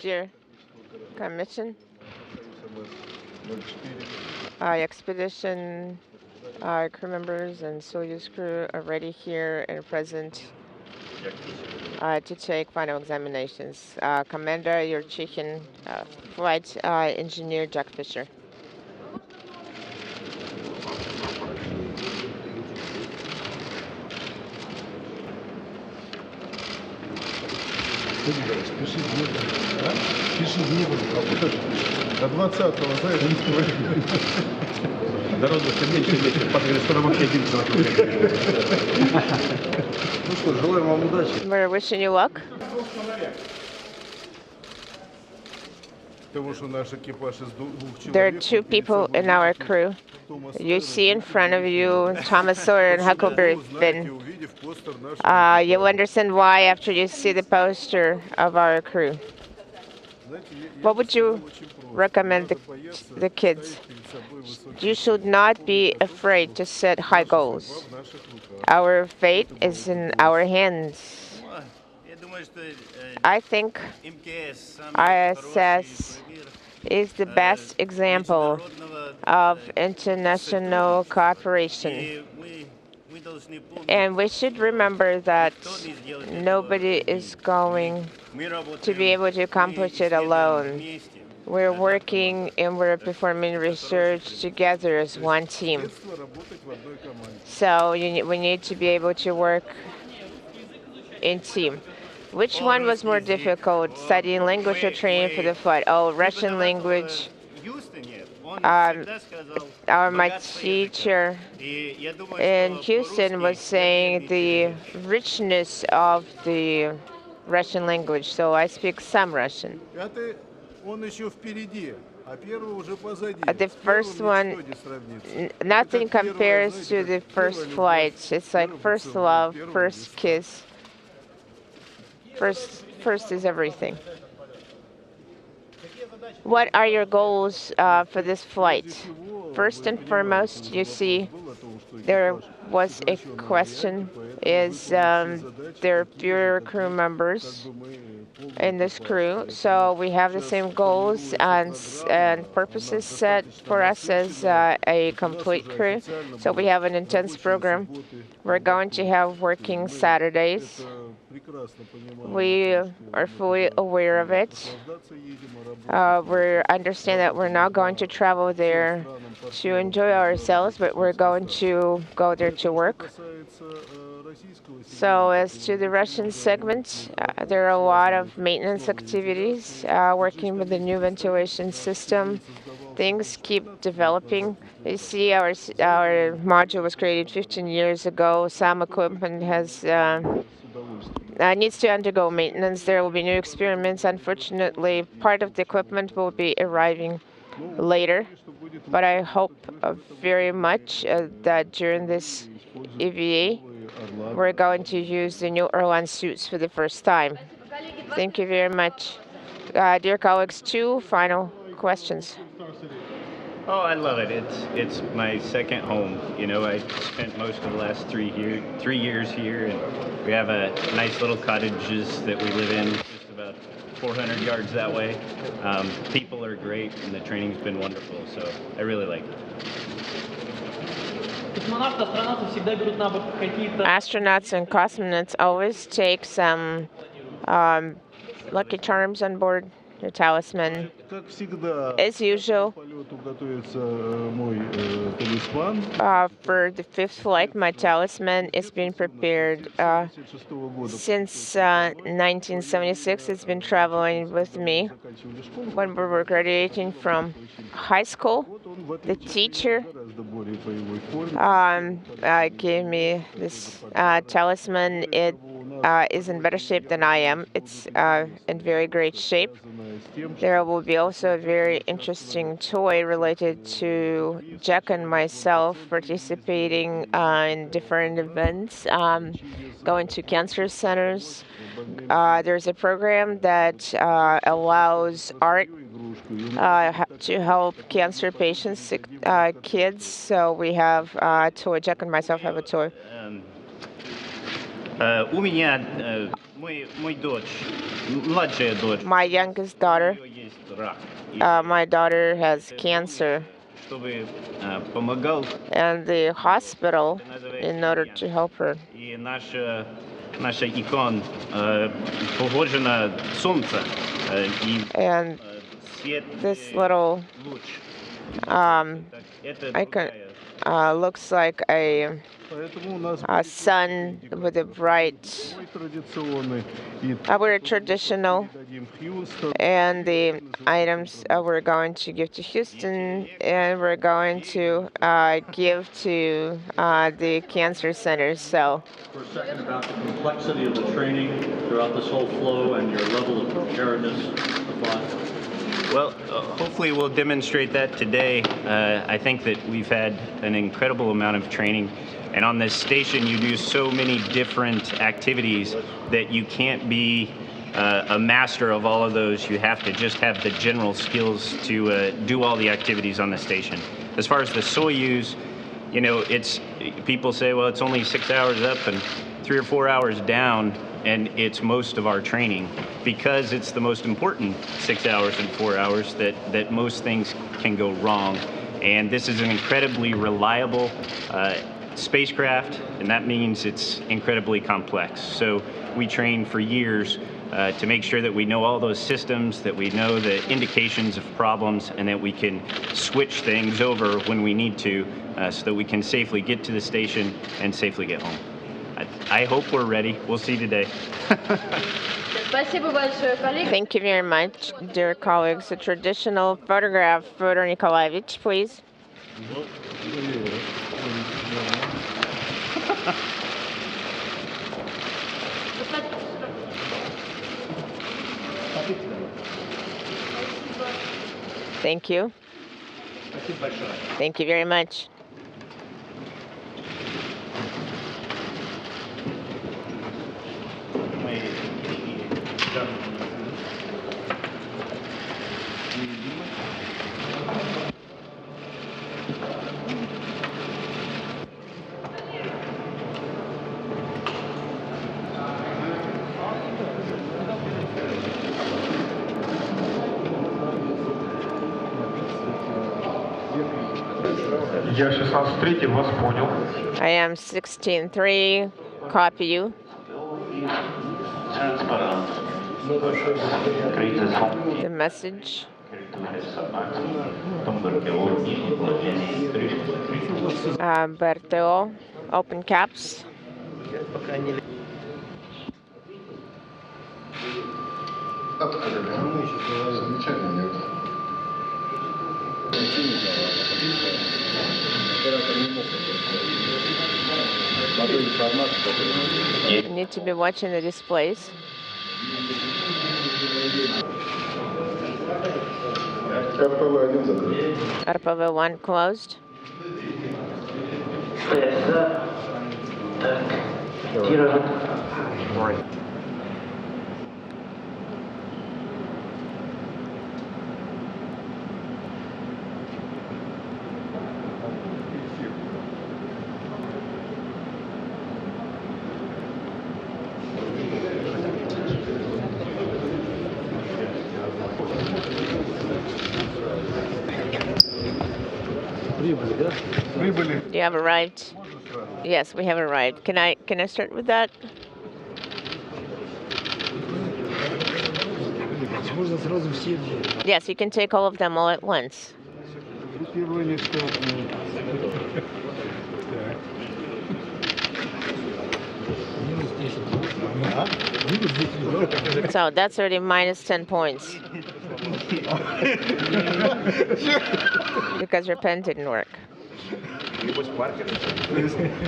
Dear Commission, expedition crew members and Soyuz crew are ready here and present to take final examinations. Commander Yurchikhin, Flight Engineer Jack Fischer. До 20-го, знаешь, Народу все меньше и меньше. Папа говорит, скоро вообще один человек. Ну что, желаем вам удачи. We're wishing you luck. There are two people in our crew. You see in front of you Thomas Sawyer and Huckleberry Finn. You'll understand why after you see the poster of our crew. What would you recommend the kids? You should not be afraid to set high goals. Our fate is in our hands. I think ISS is the best example of international cooperation. And we should remember that nobody is going to be able to accomplish it alone. We're working and we're performing research together as one team. So we need to be able to work in team. Which one was more difficult, studying language or training for the flight? Oh, Russian language. My teacher in Houston was saying the richness of the Russian language, so I speak some Russian. The first one, nothing compares to the first flight. It's like first love, first kiss. First is everything. What are your goals for this flight? First and foremost, you see, there was a question, is there are fewer crew members in this crew, so we have the same goals and purposes set for us as a complete crew. So we have an intense program. We're going to have working Saturdays. We are fully aware of it. We understand that we're not going to travel there to enjoy ourselves, but we're going to go there to work. So as to the Russian segment, there are a lot of maintenance activities, working with the new ventilation system. Things keep developing. You see, our module was created 15 years ago. Some equipment has needs to undergo maintenance. There will be new experiments. Unfortunately, part of the equipment will be arriving later. But I hope very much that during this EVA, we're going to use the new Orlan suits for the first time. Thank you very much. Dear colleagues, two final questions. Oh, I love it. It's my second home. You know, I spent most of the last 3 years here, and we have a nice little cottages that we live in, just about 400 yards that way. People are great, and the training's been wonderful, so I really like it. Astronauts and cosmonauts always take some lucky charms on board, their talisman. As usual, for the fifth flight, my talisman is being prepared. Since 1976, it's been traveling with me. When we were graduating from high school, the teacher gave me this talisman. It is in better shape than I am. It's in very great shape. There will be also a very interesting toy related to Jack and myself participating in different events, going to cancer centers. There's a program that allows art to help cancer patients, kids. So we have a toy. Jack and myself have a toy. У меня мой дочь, младшая дочь, My youngest daughter, у нее есть рак. my daughter has cancer, Чтобы помогал, and the hospital, in order to help her, и наша икона похожа на солнце, и and свет this little луч. Это icon другая. looks like a Поэтому у нас sun with a bright. свой традиционный. И We're traditional, дадим Хьюстон. and the items we're going to give to Houston, and we're going to give to the cancer centers. So, For a second about the complexity of the training throughout this whole flow and your level of preparedness to fly. Well, hopefully we'll demonstrate that today. I think that we've had an incredible amount of training. And on this station, you do so many different activities that you can't be a master of all of those. You have to just have the general skills to do all the activities on the station. As far as the Soyuz, you know, people say, well, it's only 6 hours up and 3 or 4 hours down, and it's most of our training because it's the most important 6 hours and 4 hours that most things can go wrong. And this is an incredibly reliable spacecraft, and that means it's incredibly complex. So we train for years to make sure that we know all those systems, that we know the indications of problems, and that we can switch things over when we need to so that we can safely get to the station and safely get home. I hope we're ready. We'll see today. thank you very much, dear colleagues. A traditional photograph, Fyodor Nikolaevich, please. Thank you. Thank you very much. Я 16-3 вас понял. I am 16.3. Copy you. The message. Berteo, open caps. You need to be watching the displays. RPV-1 closed. You have arrived. Yes, we have arrived. Can I start with that? Yes, you can take all of them all at once. So that's already minus 10 points. Because your pen didn't work.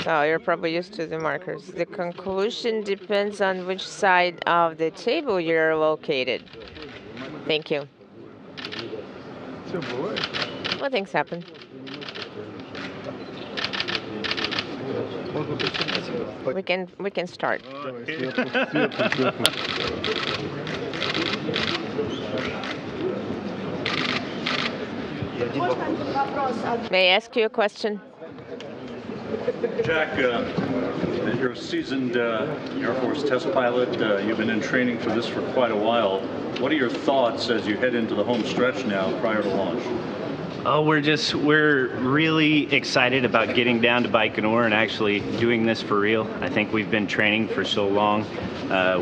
So you're probably used to the markers. The conclusion depends on which side of the table you're located. Thank you. Well, things happen. We can start. May I ask you a question? Jack, you're a seasoned Air Force test pilot. You've been in training for this for quite a while. What are your thoughts as you head into the home stretch now prior to launch? Oh, we're really excited about getting down to Baikonur and actually doing this for real. I think we've been training for so long.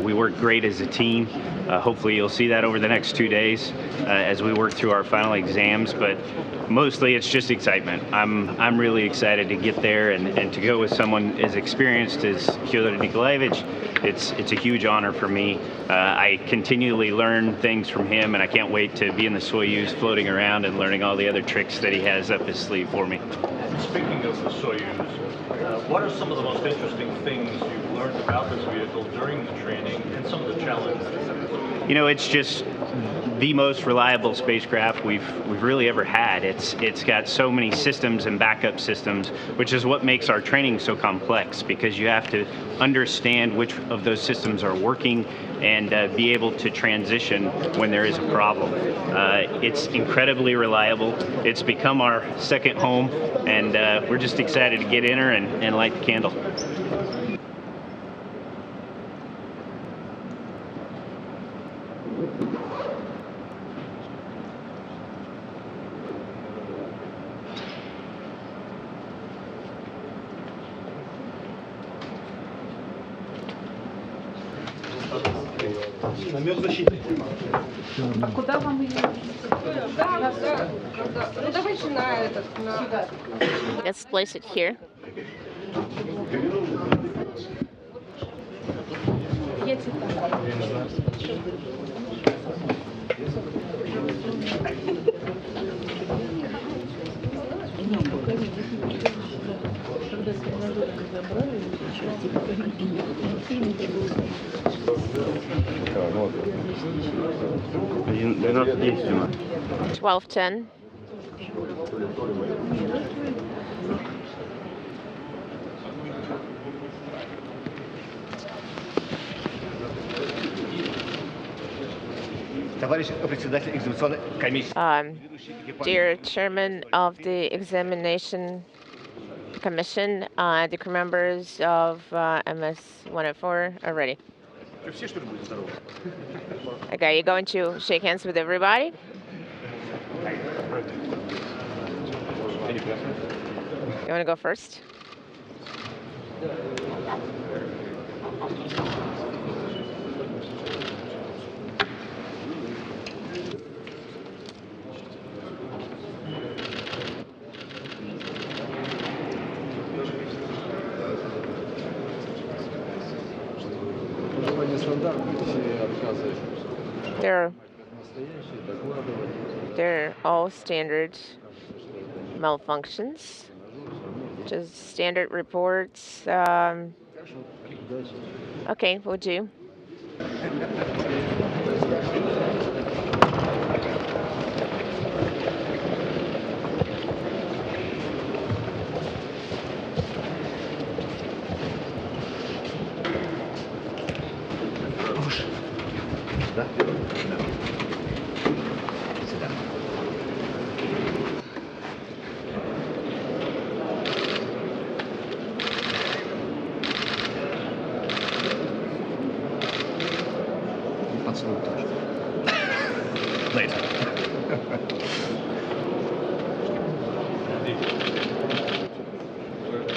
We work great as a team. Hopefully you'll see that over the next 2 days as we work through our final exams, but mostly it's just excitement. I'm really excited to get there and to go with someone as experienced as Fyodor Nikolaevich. It's a huge honor for me. I continually learn things from him, and I can't wait to be in the Soyuz floating around and learning all the other tricks that he has up his sleeve for me. Speaking of the Soyuz, what are some of the most interesting things you've learned about this vehicle during the training and some of the challenges? You know, it's just the most reliable spacecraft we've really ever had. It's got so many systems and backup systems, which is what makes our training so complex, because you have to understand which of those systems are working and be able to transition when there is a problem. It's incredibly reliable. It's become our second home, and we're just excited to get in her and light the candle. Намет защиты. А куда вам ее? Да. Ну давайте на этот. Let's place it here. $12.10. 12:10. Dear Chairman of the Examination Commission, the crew members of MS-04 are ready. Okay, you're going to shake hands with everybody? You want to go first? They're all standard malfunctions, just standard reports. Okay, we'll do.